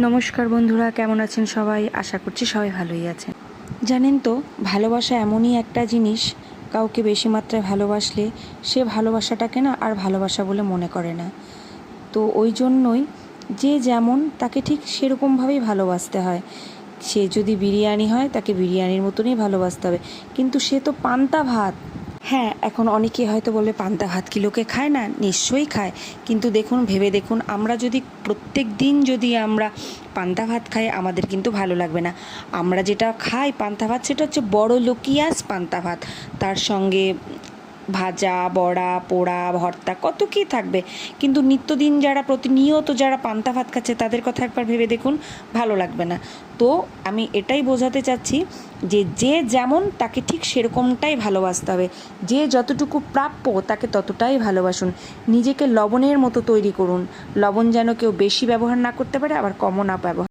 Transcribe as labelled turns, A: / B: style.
A: নমস্কার বন্ধুরা, কেমন আছেন সবাই? আশা করছি সবাই ভালোই আছেন। জানেন তো, ভালোবাসা এমনই একটা জিনিস, কাউকে বেশি মাত্রায় ভালোবাসলে সে ভালোবাসাটাকে না আর ভালোবাসা বলে মনে করে না। তো ওই জন্যই যে যেমন তাকে ঠিক সেরকমভাবেই ভালোবাসতে হয়। সে যদি বিরিয়ানি হয় তাকে বিরিয়ানির মতনই ভালোবাসতে হবে, কিন্তু সে তো পান্তা ভাত। হ্যাঁ, এখন অনেকে হয়তো বলবে পান্তা ভাত কি লোকে খায় না? নিশ্চয়ই খায়। কিন্তু দেখুন, ভেবে দেখুন, আমরা যদি প্রত্যেক দিন যদি আমরা পান্তা ভাত খাই আমাদের কিন্তু ভালো লাগবে না। আমরা যেটা খাই পান্তা ভাত সেটা হচ্ছে বড়লোকিয়াস পান্তা ভাত। তার সঙ্গে ভাজা, বড়া, পোড়া, ভর্তা কত কী থাকবে। কিন্তু নিত্যদিন যারা প্রতিনিয়ত যারা পান্তা ভাত খাচ্ছে তাদের কথা একবার ভেবে দেখুন, ভালো লাগবে না। তো আমি এটাই বোঝাতে চাচ্ছি যে যে যেমন তাকে ঠিক সেরকমটাই ভালোবাসতে হবে। যে যতটুকু প্রাপ্য তাকে ততটাই ভালোবাসুন। নিজেকে লবণের মতো তৈরি করুন। লবণ যেন কেউ বেশি ব্যবহার না করতে পারে, আবার কমও না ব্যবহার